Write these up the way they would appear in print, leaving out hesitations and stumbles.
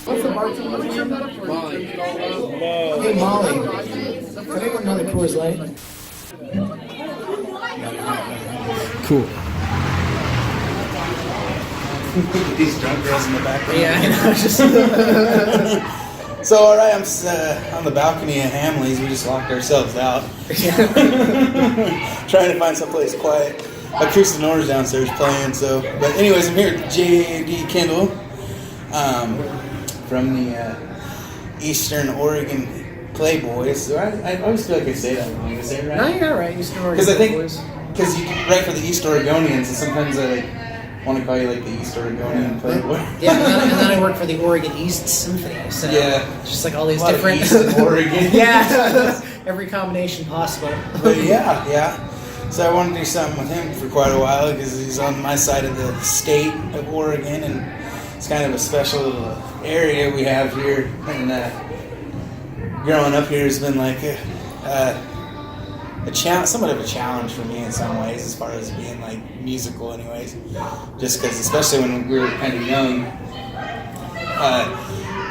What's the bartender's name? Molly. Hey, Molly. Can I get another Coors Light? Cool. These drunk girls in the background. Yeah, I know. Just So, all right, I'm on the balcony at Hamley's. We just locked ourselves out. Trying to find someplace quiet. Acoustic Noise downstairs playing. So, but anyways, I'm here with J.D. Kindle from the Eastern Oregon Playboys. So I always feel like I say that wrong. You say it right? no, you're all right. Eastern Oregon. Because I think Playboys. because you write for the East Oregonians, and sometimes I want to call you like the East Oregonian Playboy. Yeah, and then I work for the Oregon East Symphony. So Yeah. it's just like all these A lot of different East in Oregon. yeah, every combination possible. But yeah. So I wanted to do something with him for quite a while because he's on my side of the state of Oregon, and it's kind of a special little area we have here. And growing up here has been like somewhat of a challenge for me in some ways, as far as being like musical, anyways. Just because, especially when we were kind of young.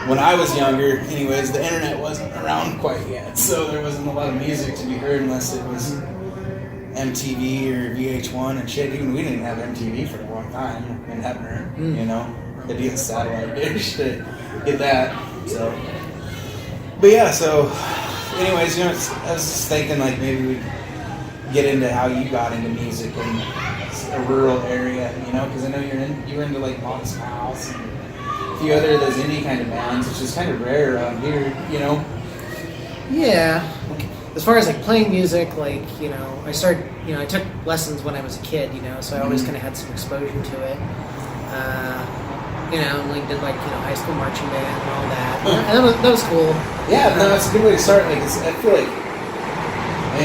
When I was younger, anyways, the internet wasn't around quite yet, so there wasn't a lot of music to be heard unless it was MTV or VH1 and shit. Even we didn't have MTV for a long time in Hebner, you know. It'd be a satellite dish to get that. So, but yeah. So, anyways, I was just thinking like maybe we'd get into how you got into music in a rural area, because I know you were into like Modest Mouse and a few other of those indie kind of bands, which is kind of rare around here, Yeah. As far as like playing music, I started, I took lessons when I was a kid, so I always kind of had some exposure to it. Did high school marching band and all that. And that was cool. Yeah, no, it's a good way to start. I feel like,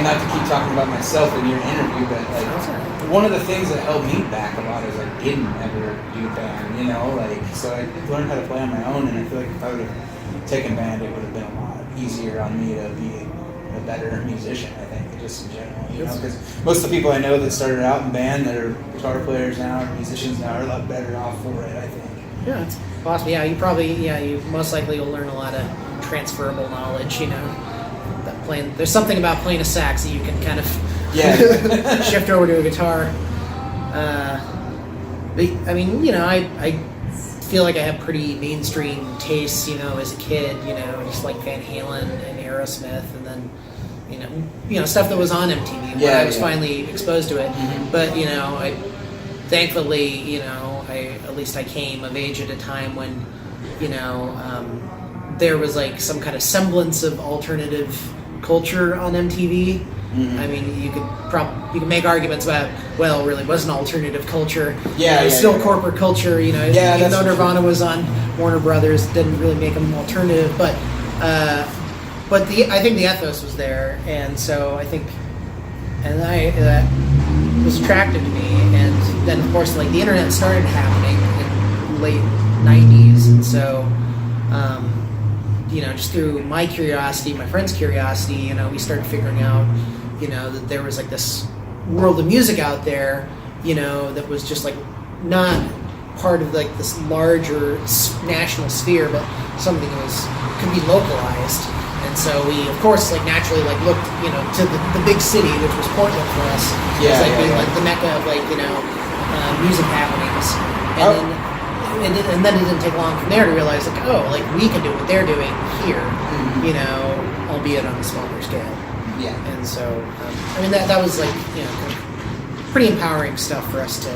not to keep talking about myself in your interview, but one of the things that held me back a lot is I didn't ever do band, so I learned how to play on my own, and I feel like if I would have taken band, it would have been a lot easier on me to be a better musician, I think, just in general, because most of the people I know that started out in band that are guitar players now or musicians now are a lot better off for it, I think. Yeah, it's possible. Yeah, you most likely will learn a lot of transferable knowledge, there's something about playing a sax that you can kind of shift over to a guitar. But I feel like I have pretty mainstream tastes, as a kid, just like Van Halen and Aerosmith, and then stuff that was on MTV when I was finally exposed to it. Mm-hmm. But thankfully, I came of age at a time when there was like some kind of semblance of alternative culture on MTV. Mm-hmm. I mean, you could make arguments about, well, it really wasn't alternative culture. Yeah, it was still corporate culture. Even though Nirvana was on Warner Brothers, didn't really make them alternative. But I think the ethos was there, and so I think, that was attractive to me. And then, of course, the internet started happening in late '90s, and so. Just through my curiosity, my friend's curiosity, we started figuring out, that there was this world of music out there, that was just not part of this larger national sphere, but something that could be localized. And so we, of course, naturally looked, to the big city, which was Portland for us, as being the mecca of music happenings, and then it didn't take long from there to realize, we can do what they're doing here, albeit on a smaller scale. Yeah. And so, that was pretty empowering stuff for us to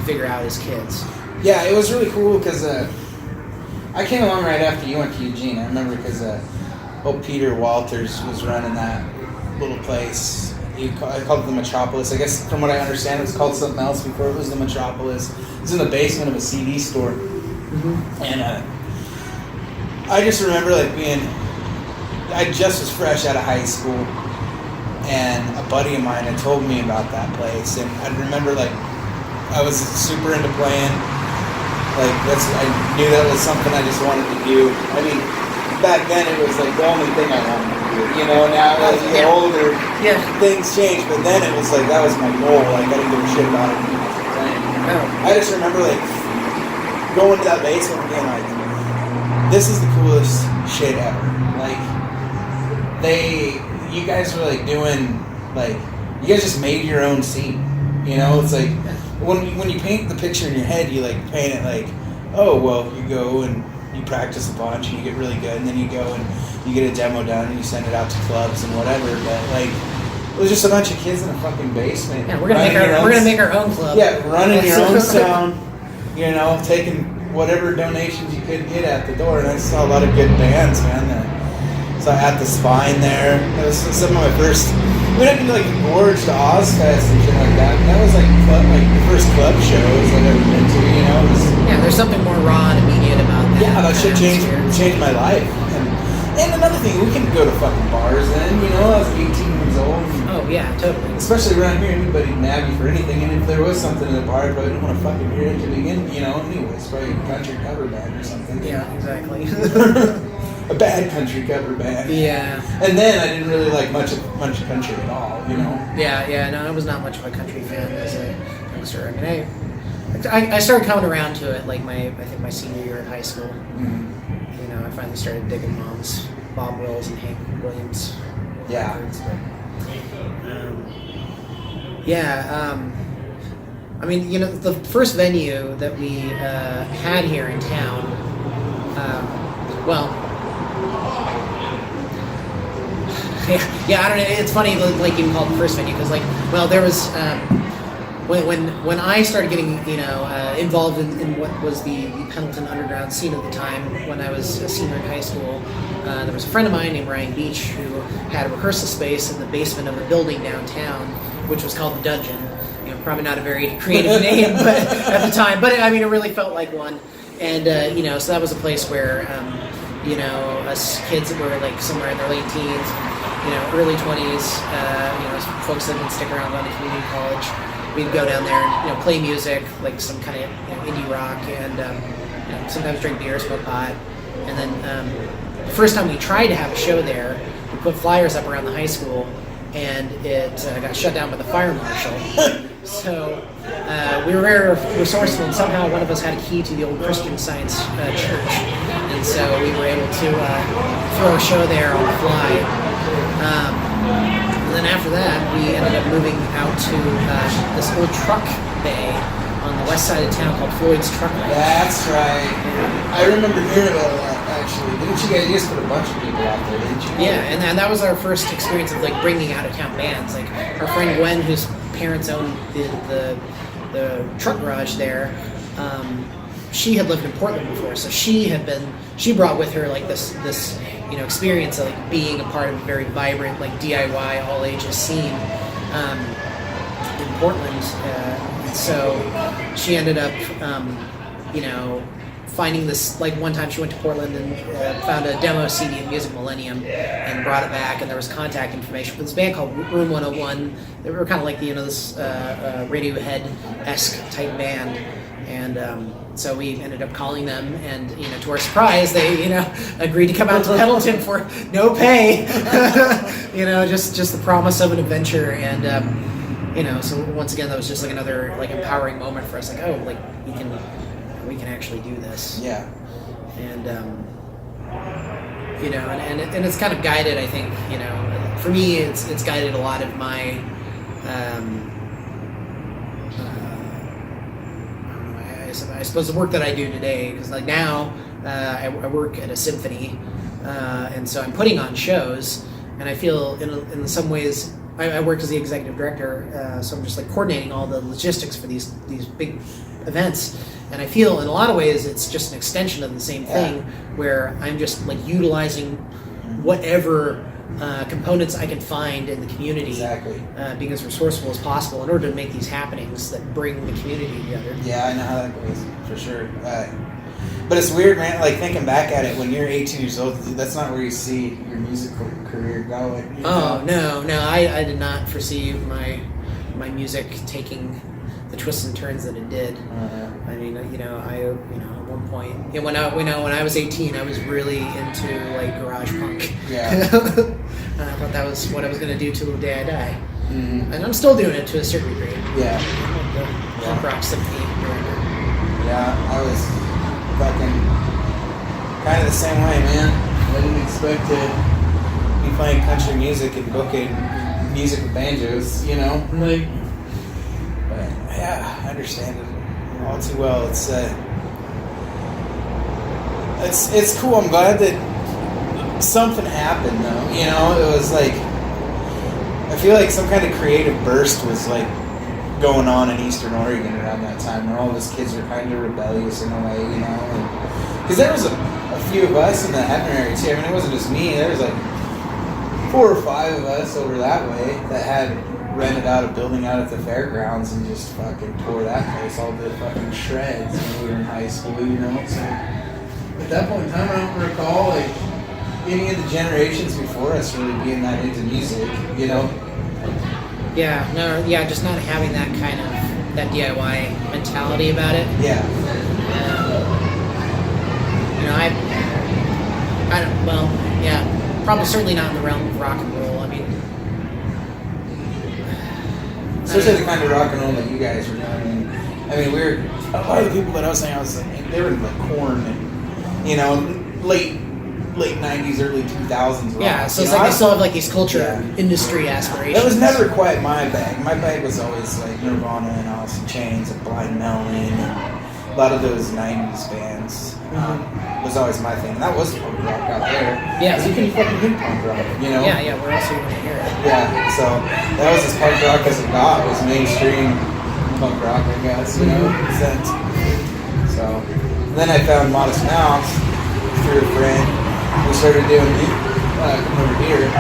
figure out as kids. Yeah, it was really cool because I came along right after you went to Eugene. I remember because Peter Walters was running that little place. I called it the Metropolis. I guess from what I understand, it was called something else before it was the Metropolis. It was in the basement of a CD store. Mm-hmm. And I just remember I just was fresh out of high school, and a buddy of mine had told me about that place, and I remember I was super into playing. I knew that was something I just wanted to do. I mean, back then it was the only thing I wanted to do. Now as you get older, things change, but then it was that was my goal. I didn't give a shit about it. I just remember going to that basement and being this is the coolest shit ever. Like, you guys were like doing, like, you guys just made your own scene. You know, it's like, when you paint the picture in your head, you like paint it like, oh, well, you go and you practice a bunch and you get really good, and then you go and you get a demo done and you send it out to clubs and whatever. But like, it was just a bunch of kids in a fucking basement. Yeah, we're gonna make our own club. Yeah, running your own sound. You know, taking whatever donations you could get at the door, and I saw a lot of good bands, man. So at the Spine there, that was some of my first. We went into like the Gorge to Ozfest and shit like that. And that was like the first club shows I've ever been to. You know, yeah. There's something more raw and immediate about that. Yeah, that shit changed my life. And another thing, we can go to fucking bars then. You know, I was 18 years old. Oh yeah, totally. Especially around here, anybody can nab you for anything. And if there was something in the bar, I probably didn't want to fucking hear it to begin. You know, anyways, probably a country cover band or something. Yeah, exactly. A bad country cover band. Yeah. And then I didn't really like much of country at all, you know? Yeah, no, I was not much of a country fan as a youngster. I mean, I started coming around to it like I think my senior year in high school. Mm-hmm. You know, I finally started digging Mom's Bob Wills and Hank Williams records. I mean, you know, the first venue that we had here in town, yeah, I don't know. It's funny, like you call it the first venue, because there was when I started getting involved in what was the Pendleton underground scene at the time, when I was a senior in high school, there was a friend of mine named Ryan Beach who had a rehearsal space in the basement of a building downtown, which was called the Dungeon. You know, probably not a very creative name, but at the time, but I mean, it really felt like one. And so that was a place where us kids that were like somewhere in their late teens, early 20s, folks that would stick around going to community college, we'd go down there and play music, like some kind of indie rock, and sometimes drink beer, smoke pot. And then the first time we tried to have a show there, we put flyers up around the high school, and it got shut down by the fire marshal. So we were very resourceful, and somehow one of us had a key to the old Christian Science church, and so we were able to throw a show there on the fly. And then after that, we ended up moving out to this old truck bay on the west side of town called Floyd's Truck Bay. That's right. I remember hearing about that, actually. Didn't you guys just put a bunch of people out there, didn't you? Yeah, and that was our first experience of like bringing out-of-town bands. Like our friend Gwen, whose parents owned the truck garage there, she had lived in Portland before, so she brought with her like this experience of like being a part of a very vibrant like DIY all ages scene in Portland. So she ended up finding this, like one time she went to Portland and found a demo CD of Music Millennium and brought it back, and there was contact information for this band called Room 101. They were kind of like this Radiohead-esque type band, and so we ended up calling them, and to our surprise, they agreed to come out to Pendleton for no pay. Just the promise of an adventure, and so once again, that was just like another like empowering moment for us. Like, oh, like we can actually do this. Yeah. And and it's kind of guided, I think, for me, it's guided a lot of my I suppose the work that I do today, because like now I work at a symphony, and so I'm putting on shows, and I feel in some ways I work as the executive director, so I'm just like coordinating all the logistics for these big events, and I feel in a lot of ways it's just an extension of the same thing, where I'm just like utilizing whatever components I can find in the community, exactly, being as resourceful as possible in order to make these happenings that bring the community together. Yeah, I know how that goes, for sure. But it's weird, man, like thinking back at it, when you're 18 years old, that's not where you see your musical career going. Oh, no, I did not foresee my music taking the twists and turns that it did. I mean, at one point, when I was 18, I was really into like garage punk. Yeah. I thought that was what I was going to do till the day I die. Mm-hmm. And I'm still doing it to a certain degree. Yeah. I'm the punk rock symphony director. Yeah, I was fucking kind kind of the same way, man. I didn't expect to be playing country music and booking music with banjos, you know? Like, but yeah, I understand it all too well. It's cool. I'm glad that something happened, though. You know, it was like, I feel like some kind of creative burst was like going on in Eastern Oregon around that time, where all those kids were kind of rebellious in a way, you know? Because there was a few of us in the Hebner area too. I mean, it wasn't just me. There was like 4 or 5 of us over that way that had rented out a building out at the fairgrounds and just fucking tore that place all to fucking shreds when we were in high school, you know? So at that point in time, I don't recall like any of the generations before us really being that into music, you know? Yeah, no, yeah, just not having that kind of that DIY mentality about it. Yeah. You know, I don't. Well, yeah, probably certainly not in the realm of rock and roll. I mean, especially the kind of rock and roll that you guys were doing. I mean, we were a lot of the people that I was saying, they were like Korn and, you know, late 90s, early 2000s rock. yeah, so you it's know, like they still have like these culture Yeah. industry aspirations. That was never quite my bag. My bag was always like Nirvana and Alice in Chains and Blind Melon and a lot of those 90s bands. Was always my thing. And that was punk rock out there. Yeah. 'Cause you can fucking do punk rock, you know? Yeah, where else are you going to hear it? Yeah, so that was as punk rock as it got. Was mainstream punk rock, I guess, you know? Sense. So then I found Modest Mouse through a friend. We started doing coming over here.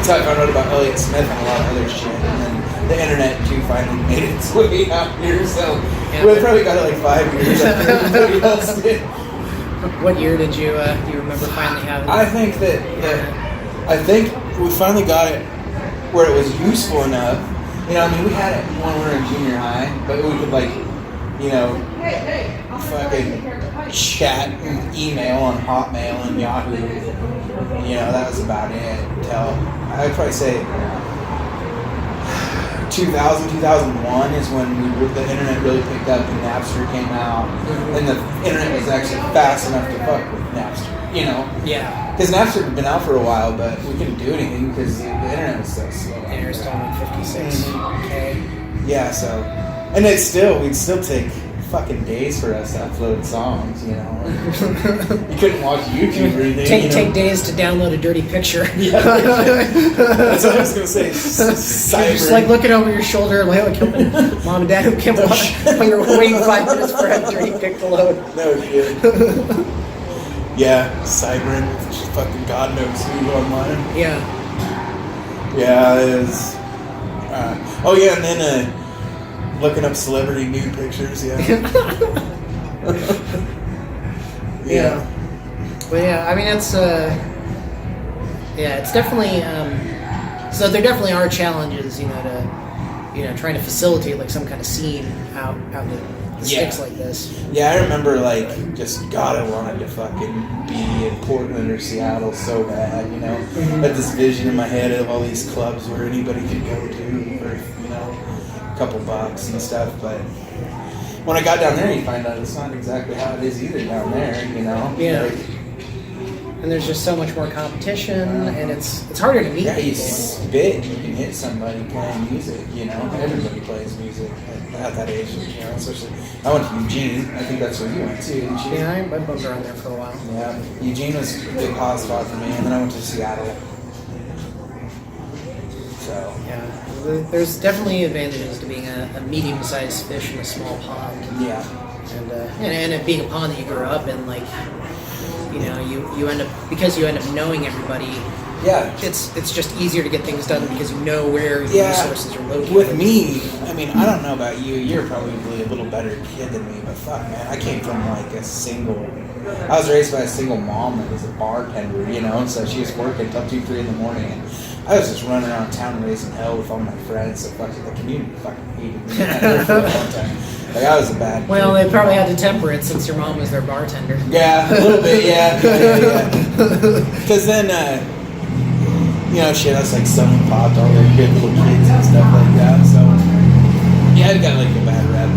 So I found out about Elliott Smith and a lot of other shit. And then the internet too finally made its way out here. So we probably got it like 5 years after everybody else did. What year did you do you remember finally having? I think I think we finally got it where it was useful enough. You know, I mean, we had it when we were in junior high, but we could like, you know, fucking chat and email on Hotmail and Yahoo. You know, that was about it until I'd probably say 2000, 2001 is when the internet really picked up and Napster came out, and the internet was actually fast enough to fuck with Napster, you know? Yeah. Because Napster had been out for a while, but we couldn't do anything because the internet was so slow. And you're still on 56. Okay. Yeah, so, and we'd still take fucking days for us to upload songs, you know? You couldn't watch YouTube or anything. Take days to download a dirty picture. Yeah. That's what I was gonna say. You're just like looking over your shoulder, like, Mom and Dad who can't watch while you're waiting 5 minutes for a dirty pic to load. No shit. Yeah, Cybrin, fucking God knows who online. Yeah. Yeah, it is. Oh yeah, and then looking up celebrity nude pictures. Yeah. Yeah. But yeah, I mean it's it's definitely so there definitely are challenges, trying to facilitate like some kind of scene out in the sticks like this. Yeah, I remember like just God, I wanted to fucking be in Portland or Seattle so bad, you know. I had this vision in my head of all these clubs where anybody could go to for, you know, a couple bucks and stuff, but when I got down there, you find out it's not exactly how it is either down there, you know. Yeah. Like, and there's just so much more competition, and it's harder to meet yeah, you people. spit, you can hit somebody playing music, you know. Everybody plays music at that age, you know. Especially, I went to Eugene. I think that's where you went too, didn't you? Yeah, I bumped around there for a while. Yeah, Eugene was a big hot spot for me, and then I went to Seattle. So Yeah, there's definitely advantages to being a medium-sized fish in a small pond. yeah. And it being a pond that you grew up in, like, you end up, because you end up knowing everybody, Yeah. it's just easier to get things done because you know where your resources are located. With me, I mean, I don't know about you. You're probably a little better kid than me, but fuck, man, I came from like I was raised by a single mom that was a bartender, you know, so she was working till 2, 3 in the morning, and I was just running around town raising hell with all my friends. So fucking the community fucking hated me for a long time. Like I was a bad kid. Well, they probably had to temper it since your mom was their bartender. Yeah, a little bit, yeah. Because then, shit, I was like selling pot to all their good little kids and stuff like that. So, yeah, I got like a bad rep.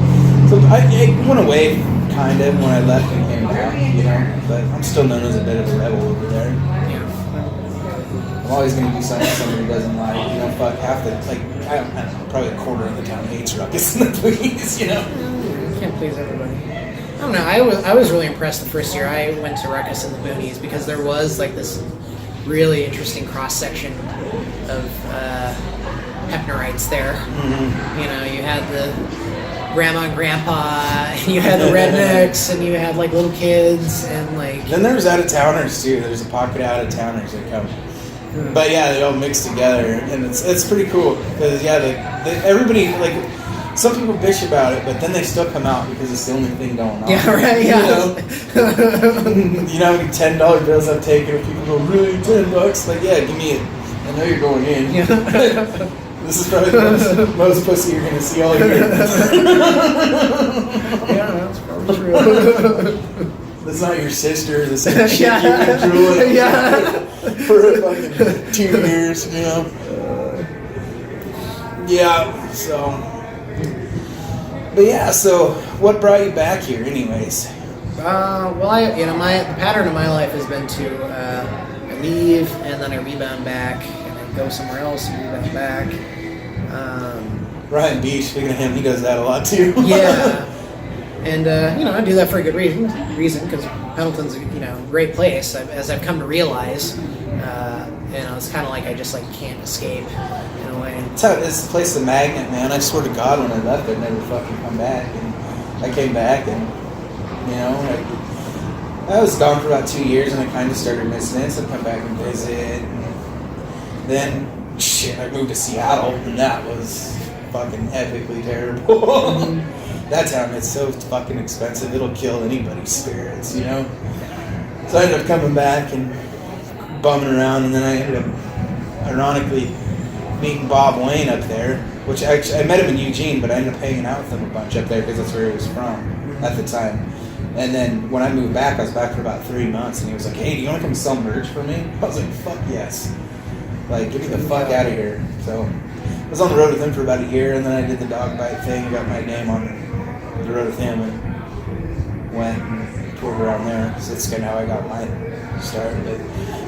So I went away, kind of, when I left and came back. you know. But I'm still known as a bit of a rebel over there. Yeah. I'm always going to do something somebody doesn't like. You know, fuck half the like. I don't know, probably a quarter of the town hates Ruckus and the Please. You know. You can't please everybody. I don't know. I was really impressed the first year I went to Ruckus in the Boonies because there was like this really interesting cross section of Hepnerites there. Mm-hmm. You know, you had the grandma and grandpa, and you had the rednecks, and you had like little kids, and like. Then there was out of towners too. There's a pocket of out of towners that come. But yeah, they all mix together, and it's pretty cool because yeah, everybody like some people bitch about it, but then they still come out because it's the only thing going on. Yeah, right. Yeah. You know how many $10 bills I've taken, and people go, really, $10? Like, yeah, give me it. I know you're going in. Yeah. This is probably the most pussy you're gonna see all year. Yeah, that's probably true. That's not your sister. This is shit you've been drooling for fucking 2 years, you know? Yeah, so. But yeah, so what brought you back here, anyways? Well, the pattern of my life has been to I leave and then I rebound back and I go somewhere else and rebound back. Ryan Beach, speaking of him, he does that a lot too. Yeah, and I do that for a good reason because Pendleton's a great place. As I've come to realize, it's kind of like I just like can't escape in a way. It's the place, the magnet, man. I swear to God, when I left, I'd never fucking come back, and I came back, and I was gone for about 2 years, and I kind of started missing it. So I come back and visit. And then I moved to Seattle, and that was fucking epically terrible. That town is so fucking expensive; it'll kill anybody's spirits, you know. So I ended up coming back and bumming around, and then I ended up, ironically, meeting Bob Wayne up there, which actually I met him in Eugene, but I ended up hanging out with him a bunch up there because that's where he was from at the time. And then when I moved back, I was back for about 3 months, and he was like, "Hey, do you want to come sell merch for me?" I was like, "Fuck yes!" Like, get me the fuck out of here. So I was on the road with him for about a year, and then I did the dog bite thing, got my name on the road with him, and went and toured around there. So that's kind of how I got my start. But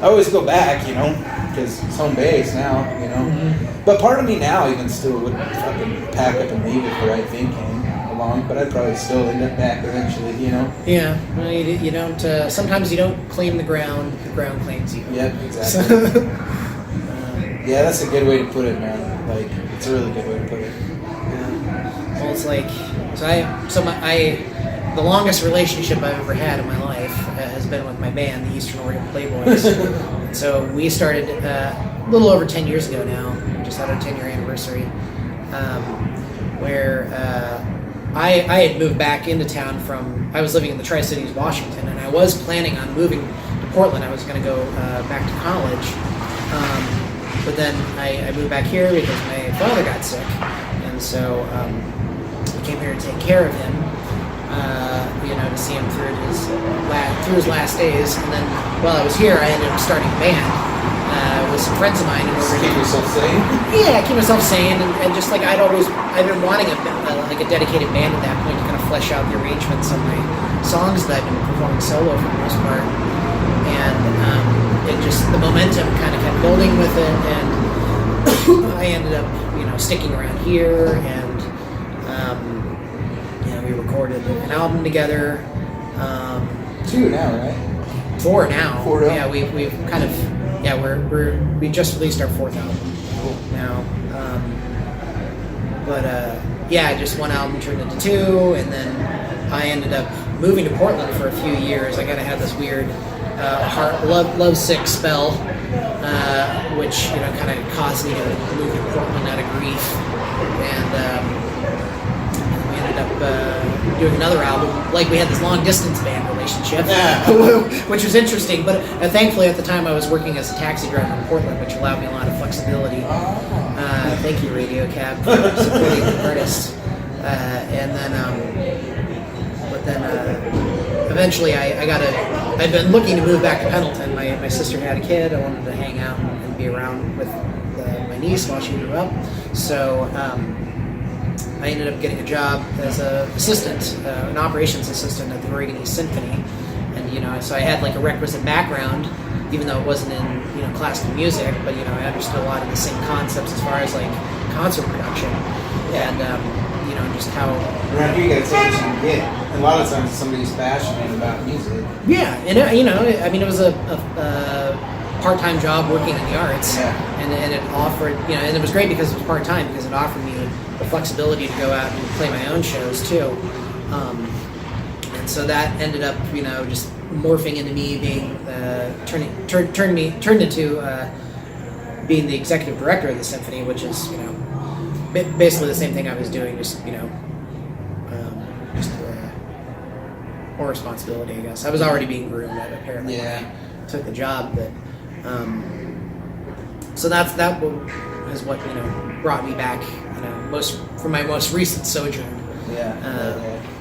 I always go back, because it's home base now, Mm-hmm. But part of me now even still would fucking pack up and leave if the right thing came along, but I'd probably still end up back eventually, Yeah, well, you don't. Sometimes you don't claim the ground claims you. Yep, exactly. Yeah, that's a good way to put it, man. Like, it's a really good way to put it. Yeah. Well, it's like the longest relationship I've ever had in my life has been with my band, the Eastern Oregon Playboys. And so we started a little over 10 years ago now. We just had our 10-year anniversary, where I had moved back into town I was living in the Tri-Cities, Washington, and I was planning on moving to Portland. I was going to go back to college. But then I moved back here because my father got sick, and so I came here to take care of him, to see him through his last days. And then while I was here, I ended up starting a band with some friends of mine. Keep yourself sane? Yeah, keep myself sane, and just like I've been wanting a dedicated band at that point to kind of flesh out the arrangements of my songs that I've been performing solo for the most part. And it just, the momentum kind of kept building with it, and I ended up, sticking around here, and we recorded an album together. 2 now, right? 4 now. 4 now. Yeah, we've kind of, we just released our 4th album now. Just one album turned into 2, and then I ended up moving to Portland for a few years. I kind of had this weird love sick spell, which kind of caused me to move to Portland out of grief, and we ended up doing another album. Like, we had this long distance band relationship, which was interesting. But thankfully, at the time, I was working as a taxi driver in Portland, which allowed me a lot of flexibility. Thank you, Radio Cab, for supporting the artist. Eventually I'd been looking to move back to Pendleton. My sister had a kid. I wanted to hang out and be around with my niece while she grew up. So I ended up getting a job as an operations assistant at the Oregon East Symphony. And so I had like a requisite background, even though it wasn't in classical music, but I understood a lot of the same concepts as far as like concert production, and just how. Around here, you gotta take what you can get. A lot of times, somebody's passionate about music. Yeah, and it was a part-time job working in the arts, and it offered, and it was great because it was part-time, because it offered me the flexibility to go out and play my own shows too, and so that ended up, just morphing into me being turned into being the executive director of the symphony, which is basically the same thing I was doing, just more responsibility, I guess. I was already being groomed, apparently. Yeah. When I took the job, but so that is what brought me back, from my most recent sojourn.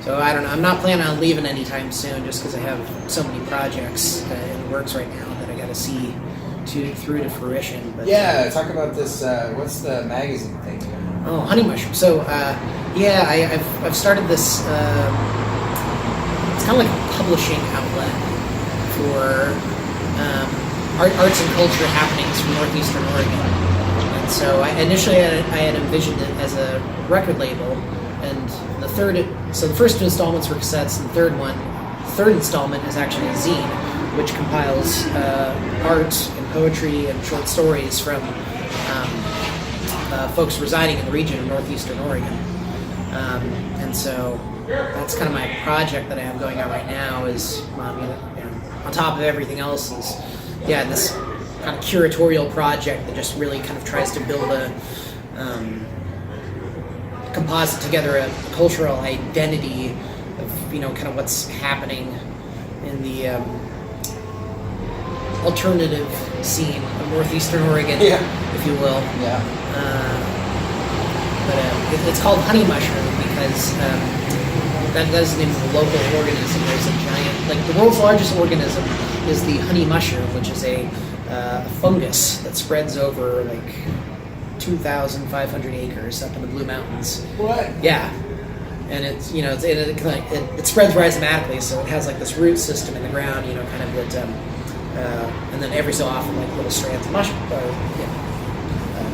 So I don't know. I'm not planning on leaving anytime soon, just because I have so many projects in the works right now that I got to see through to fruition. But, talk about this. What's the magazine thing? Oh, Honey Mushroom. So I've started this. It's kind of like a publishing outlet for arts and culture happenings from northeastern Oregon. And so initially I had envisioned it as a record label, and the first installments were cassettes, and the third installment is actually a zine, which compiles art and poetry and short stories from folks residing in the region of northeastern Oregon. And so that's kind of my project that I have going on right now, is on top of everything else is this kind of curatorial project that just really kind of tries to build a composite together a cultural identity of kind of what's happening in the alternative scene of northeastern Oregon, if you will. But it's called Honey Mushroom because that is the name of a local organism. There's a giant, the world's largest organism is the honey mushroom, which is a fungus that spreads over 2,500 acres up in the Blue Mountains. What? Yeah. And it's it spreads rhizomatically, so it has this root system in the ground, kind of that, and then every so often little strands of mushroom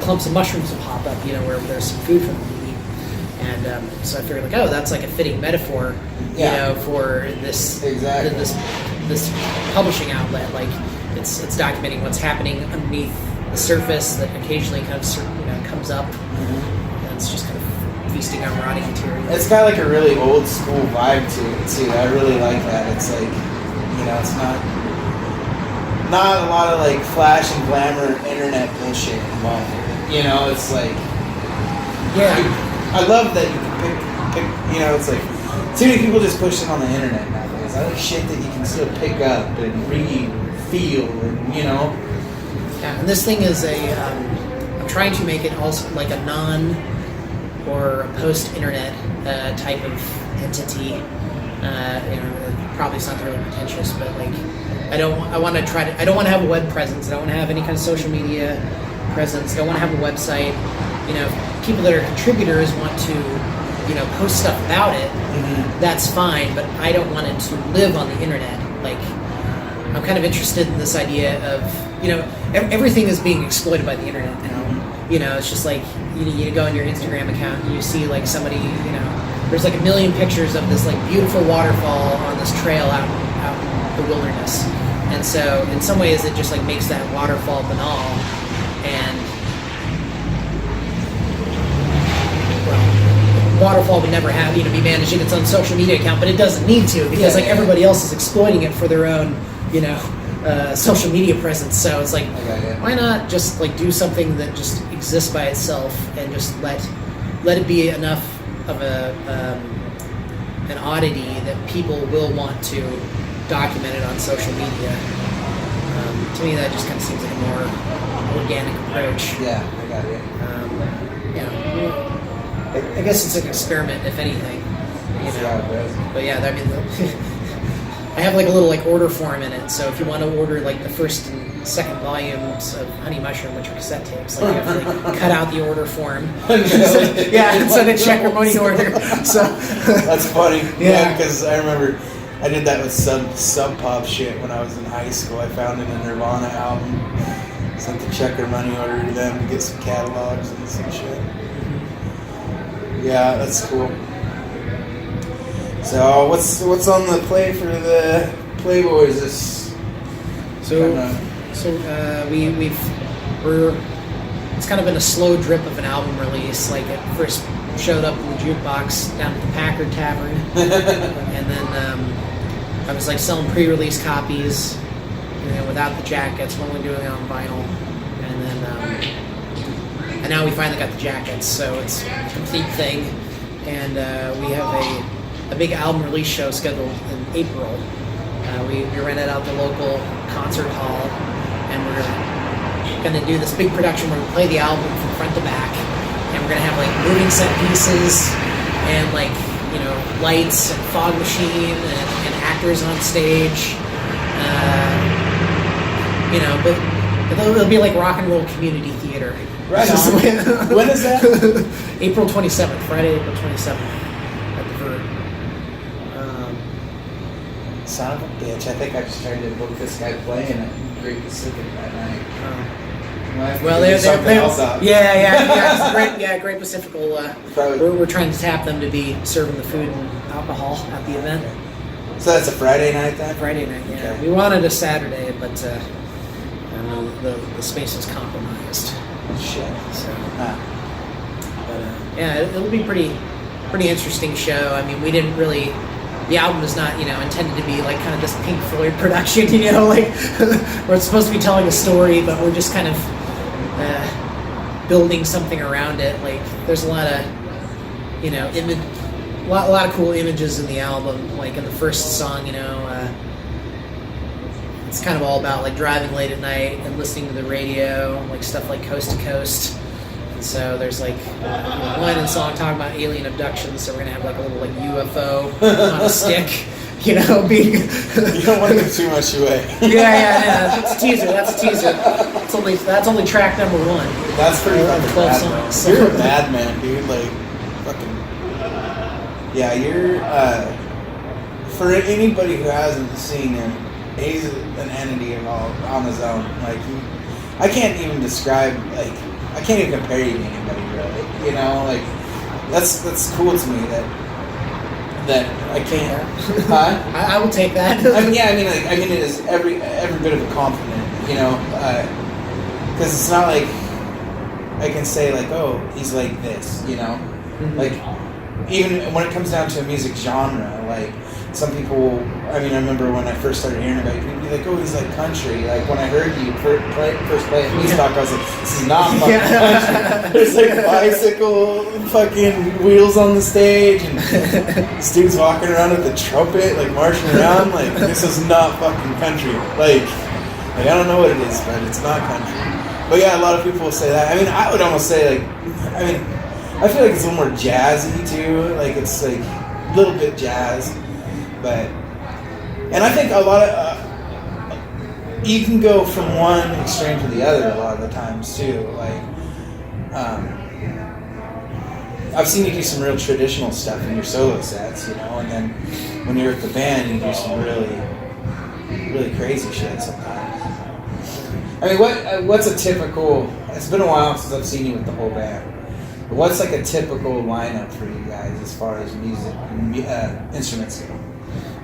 clumps of mushrooms will pop up, where there's some food for them to eat. And so I figured that's a fitting metaphor, for this this publishing outlet. It's documenting what's happening underneath the surface that occasionally kind of comes up. And it's just kind of feasting on rotting material. It's got a really old school vibe to it too. I really like that. It's it's not a lot of flash and glamour internet bullshit involved. It's I love that you can pick. It's too many people just push it on the internet nowadays. I like shit that you can still pick up and read and feel and Yeah, and this thing is I'm trying to make it also a non or a post-internet type of entity. It probably sounds really pretentious, but I don't want to have a web presence. I don't want to have any kind of social media presence. Don't want to have a website. People that are contributors want to, post stuff about it. That's fine, but I don't want it to live on the internet. I'm kind of interested in this idea of, everything is being exploited by the internet now. It's just you go on your Instagram account and you see somebody, there's a million pictures of this beautiful waterfall on this trail out in the wilderness. And so in some ways it just makes that waterfall banal, and waterfall would never have be managing its own social media account, but it doesn't need to, because everybody else is exploiting it for their own social media presence. So it's why not just do something that just exists by itself, and just let it be enough of an oddity that people will want to document it on social media. To me, that just kind of seems like a more organic approach. Yeah, I got it. I guess it's an experiment, if anything. But I have a little order form in it. So if you want to order the first and second volumes of Honey Mushroom, which are cassette tapes, you have to cut out the order form. And send a check or money order. So that's funny. Yeah, because I remember I did that with Sub Pop shit when I was in high school. I found it in Nirvana album. Sent the check or money order to them to get some catalogs and some shit. Yeah, that's cool. So what's on the play for the Playboys this? We're it's kind of been a slow drip of an album release. Like it first showed up in the jukebox down at the Packard Tavern, and then I was like selling pre-release copies, without the jackets. We're only doing it on vinyl, and then and now we finally got the jackets, so it's a complete thing. And we have a big album release show scheduled in April. We rented out the local concert hall, and we're going to do this big production where we play the album from front to back, and we're going to have like moving set pieces and like lights and fog machine and actors on stage, but it'll be like rock and roll community theater. Right on. When is that? April 27th, Friday, April 27th at the Vert. Son of a bitch! I think I just tried to book this guy playing at Great Pacific that night. Well, they're else out. Great Pacific will. We're trying to tap them to be serving the food and alcohol at the event. So that's a Friday night then? Friday night, yeah. Okay. We wanted a Saturday, but the space is compromised. Shit. So, it'll be pretty interesting show. I mean, we didn't really. The album is not, intended to be like kind of this Pink Floyd production, like where it's supposed to be telling a story, but we're just kind of building something around it. Like there's a lot of, a lot of cool images in the album. Like in the first song, it's kind of all about like driving late at night and listening to the radio, like stuff like Coast to Coast. And so there's like one in the song talking about alien abductions, so we're gonna have like a little like UFO on a stick, being. You don't want to give too much away. Yeah. That's a teaser. That's only track number 1. That's pretty fucking 12 bad. songs. So. You're a madman, dude. Like fucking. Yeah, you're. For anybody who hasn't seen him, he's an entity on his own. Like I can't even describe like. I can't even compare you to anybody really, like that's cool to me that I can't. Huh? I will take that. I mean it is every bit of a compliment, because it's not like I can say like, oh, he's like this, Mm-hmm. like even when it comes down to a music genre, like. Some people, I remember when I first started hearing about you, people be like, oh, he's like country. Like, when I heard you first play at Woodstock, I was like, this is not fucking country. There's like bicycle fucking wheels on the stage, and this dude's walking around with the trumpet, like marching around. Like, this is not fucking country. Like I don't know what it is, but it's not country. But yeah, a lot of people will say that. I mean, I would almost say, like, I feel like it's a little more jazzy, too. Like, it's like a little bit jazz. And I think a lot of you can go from one extreme to the other a lot of the times too. Like I've seen you do some real traditional stuff in your solo sets, and then when you're with the band, you do some really, really crazy shit sometimes. I mean, what's a typical? It's been a while since I've seen you with the whole band. But what's like a typical lineup for you guys as far as music, instruments go?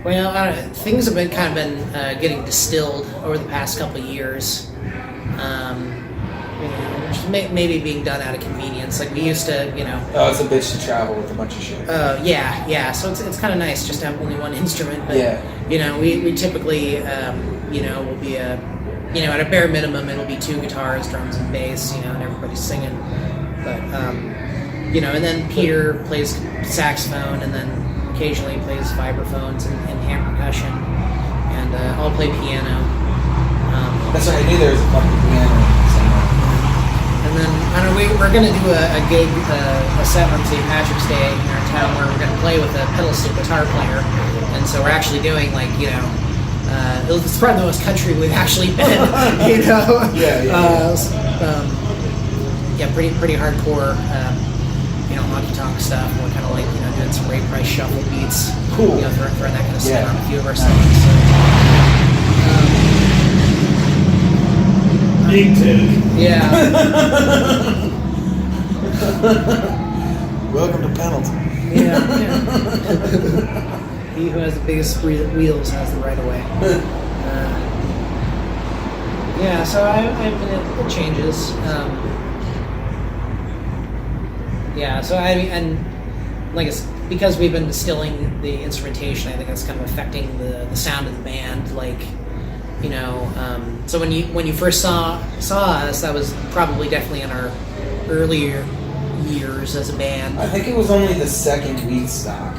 Well, I don't know. Things have been getting distilled over the past couple of years. Maybe being done out of convenience. Like we used to, Oh, it's a bitch to travel with a bunch of shit. Yeah. So it's kind of nice just to have only one instrument. But, yeah. We typically, will be at a bare minimum, it'll be 2 guitars, drums, and bass, and everybody's singing. But, and then Peter plays saxophone, and then occasionally plays vibraphones and hand percussion, and I'll play piano. That's right, I knew there was a fucking piano somewhere. And then, we're going to do a gig, a set on St. Patrick's Day in our town where we're going to play with a pedal steel guitar player, and so we're actually doing like, it's probably the most country we've actually been, Yeah. Pretty hardcore, Honky Tonk stuff. And we're kind of like, doing some Ray Price shuffle beats. Cool. Throwing that kind of spin Yeah. on a few of our songs. So, Big Tig. yeah. Welcome to Pendleton. Yeah. He who has the biggest wheels has the right of way. Yeah, so it changes. Yeah, so I mean, and like it's because we've been distilling the instrumentation, I think that's kind of affecting the sound of the band. Like, so when you first saw us, that was probably definitely in our earlier years as a band. I think it was only the second weed stock.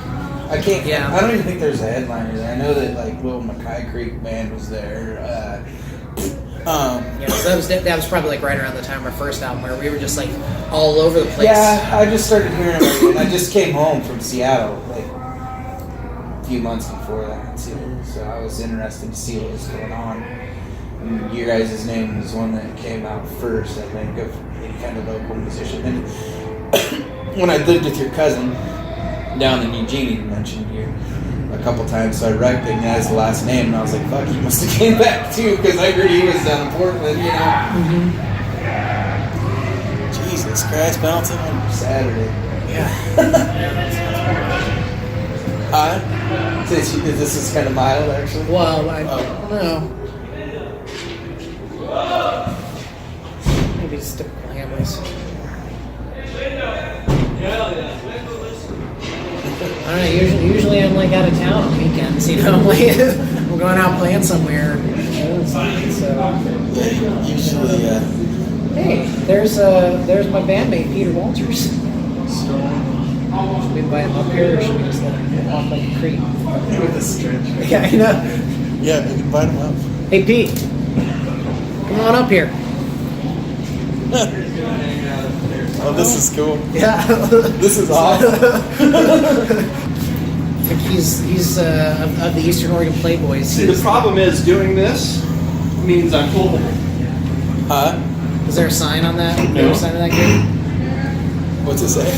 I can't. Yeah. I don't even think there's a headliner there. I know that like Little Mackay Creek band was there. Yeah, so that was probably like right around the time of our first album where we were just like all over the place. Yeah, I just started hearing about it, and I just came home from Seattle like a few months before that, so I was interested to see what was going on. And your guys' name was one that came out first, I think, of any kind of local musician. And when I lived with your cousin down in Eugene, he mentioned you a couple times, so I recognized the last name, and I was like, fuck, he must have came back too, because I heard he was down in Portland, Mm-hmm. Jesus Christ, Pendleton on Saturday. Yeah. This is kind of mild, actually. Well, I don't know. Maybe just typical hammers. I don't know. Usually I'm like out of town on weekends. I'm like I'm going out playing somewhere. So Usually, hey, there's my bandmate Peter Walters. Should we invite him up here, or should we just let him walk like a creep? with a stretch. Yeah, I know. Yeah, we can invite him up. Hey Pete, come on up here. Oh, this is cool. Yeah. This is awesome. He's of the Eastern Oregon Playboys. See, the problem is doing this means I'm full. Huh? Is there a sign on that? No. Is there a sign of that gate? What's it say?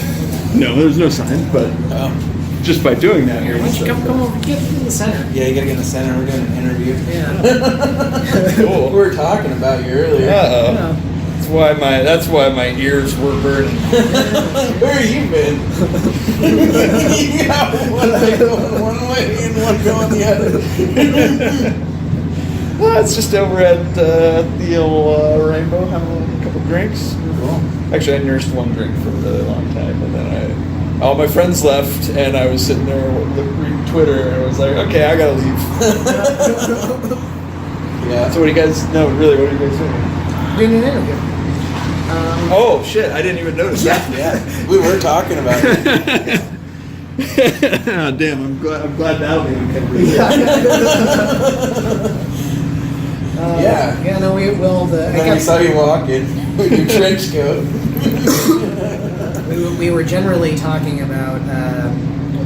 No, there's no sign, but Oh. just by doing that, Why don't you come over, get in the center? Yeah, you gotta get in the center. We're doing an interview. Yeah. Cool. We were talking about you earlier. Uh-oh. Yeah. That's why my ears were burning. Where have you been? You got one leg going one way and one going the other. Well, it's just over at the old Rainbow, having a couple drinks. Cool. Actually, I nursed one drink for a really long time, and then all my friends left, and I was sitting there reading Twitter, and I was like, okay, I gotta leave. Yeah. So what do you guys? No, really, what are you guys doing? Doing an interview. Oh shit! I didn't even notice that. Yeah. We were talking about it. Damn, I'm glad now they can read Yeah. Yeah, no, we will. Then we saw you walking with your trench coat. We were generally talking about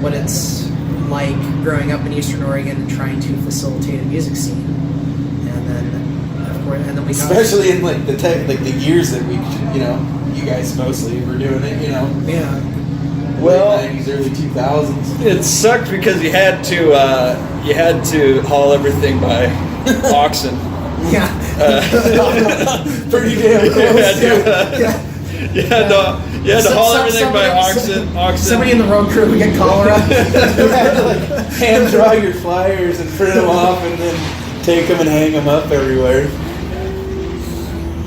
what it's like growing up in Eastern Oregon and trying to facilitate a music scene, and then we talked. Especially in like the years that we, you guys mostly were doing it, Yeah. Well, late 90s, early 2000s. It sucked because you had to haul everything by oxen. Yeah. Pretty damn You close. had to, you had to haul everything by oxen. Somebody in the road crew would get cholera. You had to like hand draw your flyers and print them off and then take them and hang them up everywhere.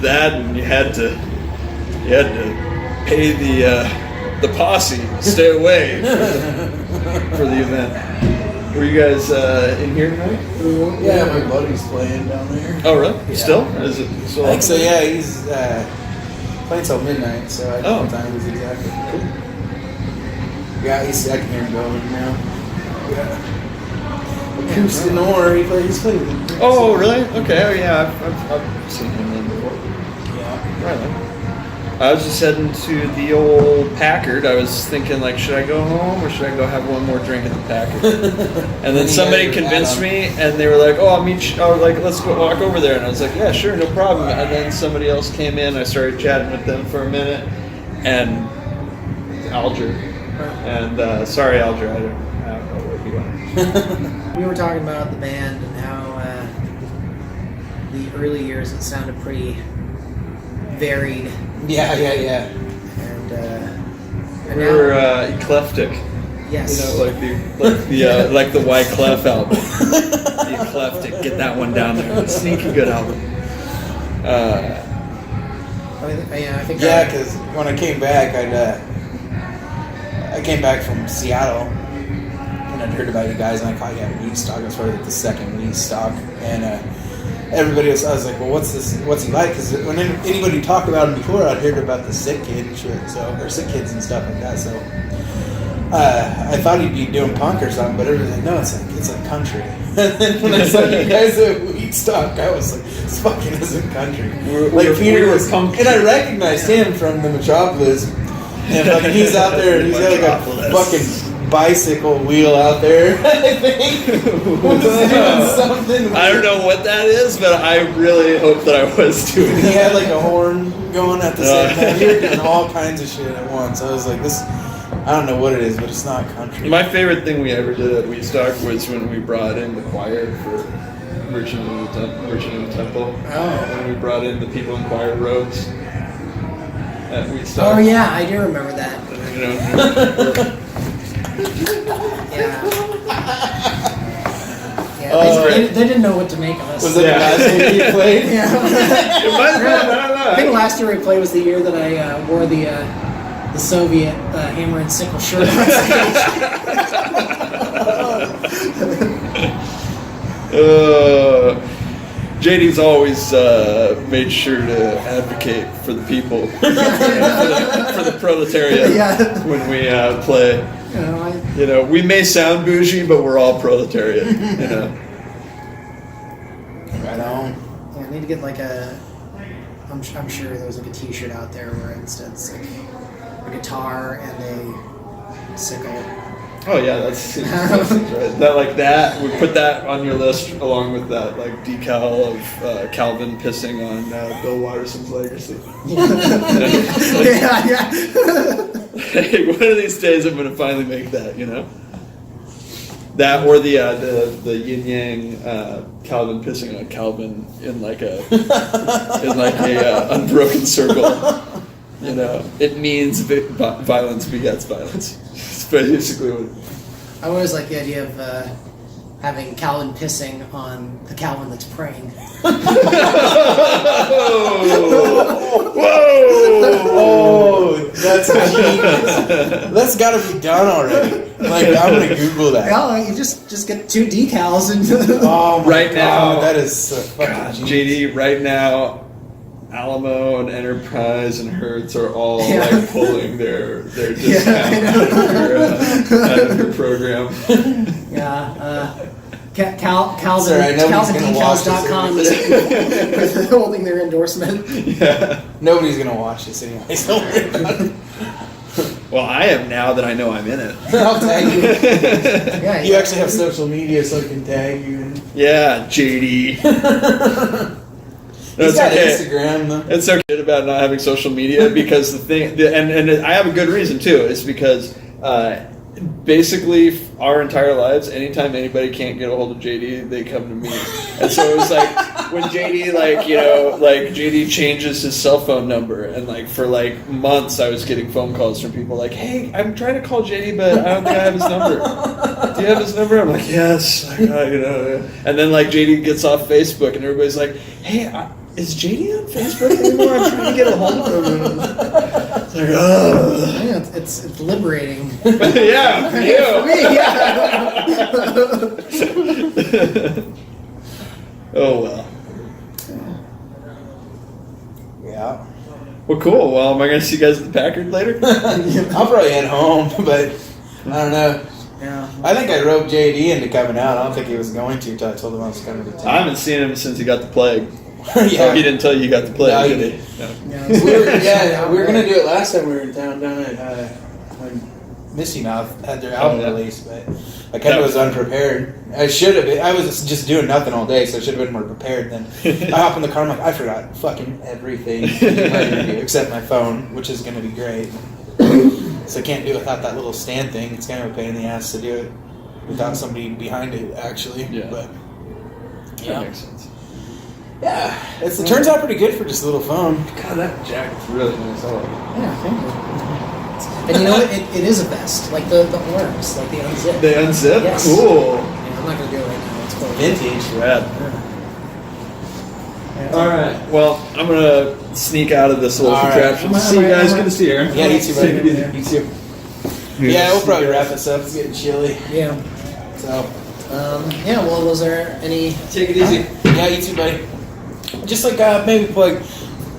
That, and you had to pay the posse to stay away for the event. Were you guys in here tonight? Yeah, my buddy's playing down there. Oh, really? Yeah. Still? Is it still? I think so, yeah, he's playing till midnight, so I don't know Oh. what time it is exactly. Yeah, I can hear him going now. Yeah. Acoustic Nor, he's playing. Oh, really? Okay. Oh, yeah. I've seen him then before. Yeah. Right on. I was just heading to the old Packard. I was thinking, like, should I go home or should I go have one more drink at the Packard? And then somebody convinced me, and they were like, "Oh, I'll meet you." Oh, like, let's go walk over there. And I was like, "Yeah, sure, no problem." And then somebody else came in. I started chatting with them for a minute, and Alger. And sorry, Alger, I don't know where he went. We were talking about the band and how the early years it sounded pretty varied. Yeah. And We were eclectic. yes. You know, like the Wyclef album. The Eclectic. Get that one down there. Sneaky good album. I think. Yeah, because when I came back, I came back from Seattle, and I'd heard about you guys, and I caught you at Weedstock. I was probably like the second Weedstock, and everybody was. I was like, well, what's this? What's he like? Because when anybody talked about him before, I'd heard about the sick kid and shit, or sick kids and stuff like that. So I thought he'd be doing punk or something, but everybody's like, no, it's like country. And then when I saw you guys at Weedstock, I was like, this fucking isn't country. Peter was punk, and I recognized him from the Metropolis. And like he's out there, and he's got like a fucking bicycle wheel out there. I think doing something. I don't know what that is, but I really hope that I was doing. He had like a horn going at the same time. He was doing all kinds of shit at once. I was like, this. I don't know what it is, but it's not country. My favorite thing we ever did at Weedstock was when we brought in the choir for Merchant of the Temple. Oh. When we brought in the people in choir robes at Weedstock. Oh yeah, I do remember that. You know. Yeah. Yeah, they didn't know what to make of us. Was it the last year you played? Yeah. It might have been, I don't know. I think last year we played was the year that I wore the Soviet hammer and sickle shirt on stage. JD's always made sure to advocate for the people, for the proletariat when we play. You know, we may sound bougie, but we're all proletariat. You know. Right on. Yeah, I need to get like I'm sure there's like a T-shirt out there where instead like a guitar and a sickle. Oh yeah, that's right. That like that. We put that on your list along with that like decal of Calvin pissing on Bill Watterson's legacy. Hey, one of these days I'm gonna finally make that. You know. That or the yin yang Calvin pissing on Calvin in like a unbroken circle. You know, it means violence begets violence. It's basically what. I always like the idea of having Calvin pissing on the Calvin that's praying. Whoa! That's genius. That's got to be done already. Like I'm gonna Google that. Yeah, you just get 2 decals and. Oh my right God, now, that is so fucking genius. JD. Right now, Alamo and Enterprise and Hertz are all like pulling their discount out of the program. Yeah. Calvin, Sorry, CalvinDecals.com is holding their endorsement. Yeah. Nobody's gonna watch this anyway. So don't worry about it. Well, I am now that I know I'm in it. I'll tag you. Yeah, You actually have social media, so I can tag you. Yeah, JD. He's got Instagram though. It's so good about not having social media because and I have a good reason too. It's because basically our entire lives, anytime anybody can't get a hold of JD, they come to me. And so it was like when JD JD changes his cell phone number, and like for like months I was getting phone calls from people like, "Hey, I'm trying to call JD, but I don't think I have his number. Do you have his number?" I'm like, "Yes." And then like JD gets off Facebook, and everybody's like, "Hey, is JD on Facebook anymore? I'm trying to get a hold of him." It's like, ugh. Yeah, it's liberating. Yeah, for you. For me, yeah. Oh well. Yeah. Well, cool. Well, am I going to see you guys at the Packard later? I'll probably head home, but I don't know. Yeah. I think I roped JD into coming out. I don't think he was going to until I told him I was coming to town. I haven't seen him since he got the plague. Yeah. Oh, he didn't tell you he got the plague, No, did he he? No. we were gonna do it last time we were in town down at when Missy Mouth had their album release, but I kind of was unprepared. I should have. I was just doing nothing all day, so I should have been more prepared. Then I hop in the car. I'm like, I forgot fucking everything except my phone, which is gonna be great. So I can't do it without that little stand thing. It's kind of a pain in the ass to do it without somebody behind it, actually. Yeah. But That makes sense. yeah, it turns out pretty good for just a little phone. God, that jacket's really nice. I like it. Yeah, thank you. And you know what? It is a vest, like the arms, like the unzip. They unzip? Yes. Cool. Yeah, I'm not gonna do it right now. It's cool. Vintage. Rad. Yeah. All right. Well, I'm gonna sneak out of this little All right. contraption. See you guys. Good to see you. Aaron. Yeah, you too, buddy. Take it easy. You too. Yeah, we'll probably wrap this up. It's getting chilly. Yeah. So, Yeah. Well, was there any? Take it easy. yeah, you too, buddy. Just like maybe plug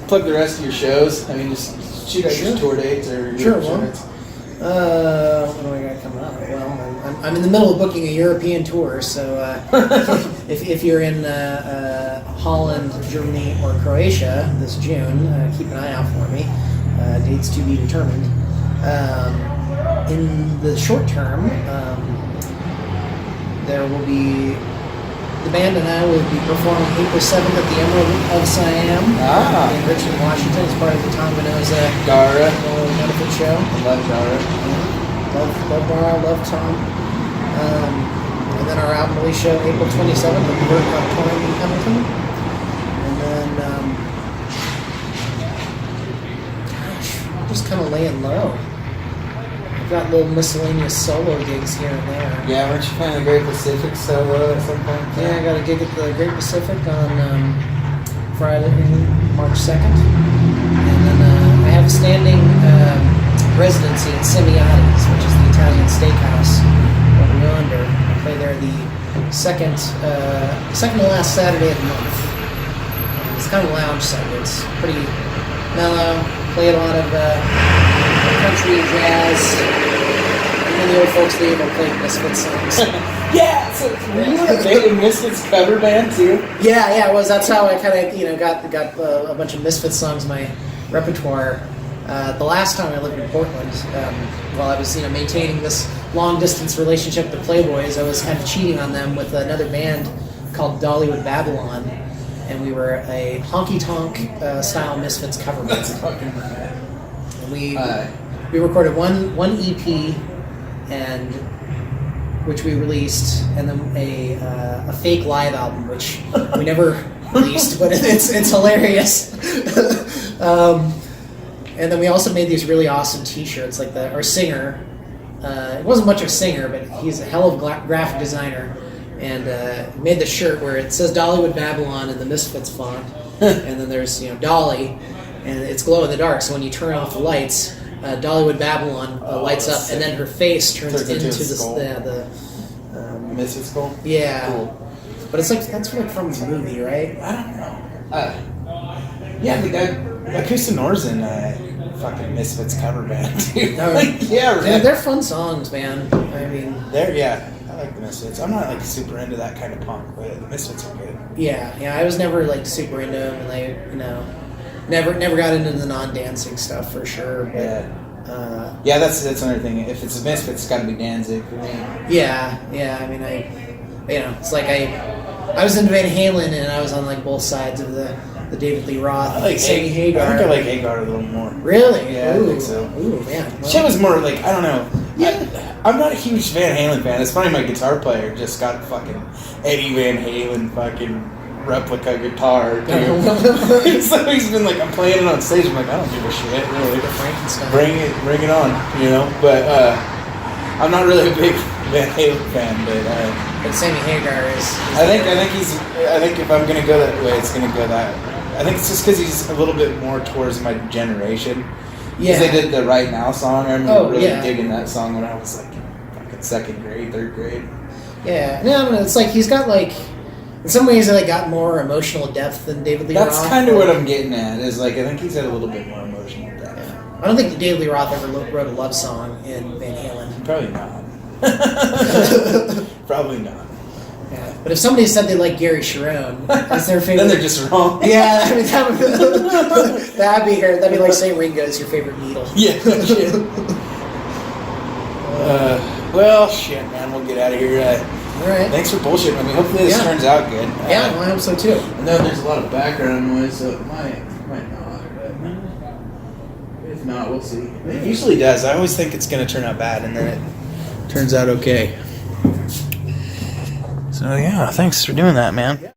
the rest of your shows. I mean, just shoot out your tour dates or your Sure. show Well, dates. what do I got coming up? Well, I'm in the middle of booking a European tour, so if you're in Holland, Germany, or Croatia this June, keep an eye out for me. Dates to be determined. In the short term, there will be the band and I will be performing April 7th at the Emerald of Siam in Richmond, Washington, as part of the Tom Venosa Dara. benefit show. Love Dara. Love Dara, love Tom. And then our album release show April 27th at the Bird Auditorium in Hamilton. And then, I'm just kind of laying low. I've got little miscellaneous solo gigs here and there. Yeah, weren't you playing the Great Pacific solo at some point? Yeah, I got a gig at the Great Pacific on Friday, March 2nd. And then I have a standing residency at Semioti's, which is the Italian steakhouse over yonder. I play there the second to last Saturday of the month. It's kind of a lounge set. It's pretty mellow. Play a lot of country and jazz. And then the old folks leave, I'll play Misfits songs. Yeah, so were you in a big Misfits cover band too? Yeah, it was. That's how I kind of, got a bunch of Misfits songs in my repertoire. The last time I lived in Portland, while I was, maintaining this long-distance relationship with the Playboys, I was kind of cheating on them with another band called Dollywood Babylon, and we were a honky-tonk style Misfits cover band. That's fucking rad. And we recorded one EP, and which we released, and then a fake live album, which we never released, but it's hilarious. And then we also made these really awesome T-shirts. Like our singer, it wasn't much of a singer, but he's a hell of a graphic designer, and made the shirt where it says Dollywood Babylon in the Misfits font, and then there's Dolly, and it's glow in the dark. So when you turn off the lights, Dollywood Babylon lights up, and then her face turns into the Misfits skull? Yeah. Cool. But it's like, that's like from the movie, right? I don't know. Yeah, the guy, Akusta Norzen, fucking Misfits cover band, dude. No, yeah, right. They're fun songs, man. I mean, I like the Misfits. I'm not like super into that kind of punk, but the Misfits are good. yeah, I was never like super into them, and they, never got into the non-dancing stuff for sure. But, yeah, that's another thing. If it's a Misfits, it's got to be Danzig for me. Yeah. I mean, it's like I was into Van Halen, and I was on like both sides of the David Lee Roth. I like Sammy Hagar. I think I like Hagar a little more. Really? Yeah, Ooh. I think so. Ooh, man. Well, She was more like, I don't know. Yeah. I'm not a huge Van Halen fan. It's funny, my guitar player just got fucking Eddie Van Halen fucking replica guitar, dude. So he's been like, I'm playing it on stage. I'm like, I don't give a shit, really. Frankenstein. Bring it on, But I'm not really a big Van Halen fan, But Sammy Hagar is. I think if I'm gonna go that way, it's gonna go that. I think it's just because he's a little bit more towards my generation. Yeah. Because they did the Right Now song. I remember really yeah. digging that song when I was like fucking second grade, third grade. Yeah. No, it's like he's got like, in some ways, like got more emotional depth than David Lee Roth. That's kind of what I'm getting at. Is like I think he's had a little bit more emotional depth. Yeah. I don't think David Lee Roth ever wrote a love song in Van Halen. Probably not. Probably not. Yeah. But if somebody said they like Gary Sharon as their favorite, Then they're just wrong. Yeah, I mean that'd be like saying Ringo's your favorite Beatle. Yeah. Shit. Well, shit, man. We'll get out of here. All right. Thanks for bullshitting with me. Hopefully this turns out good. Yeah, well, I hope so too. I know there's a lot of background noise, so it might not. But If not, we'll see. It usually does. I always think it's going to turn out bad, and then it turns out okay. So yeah, thanks for doing that, man.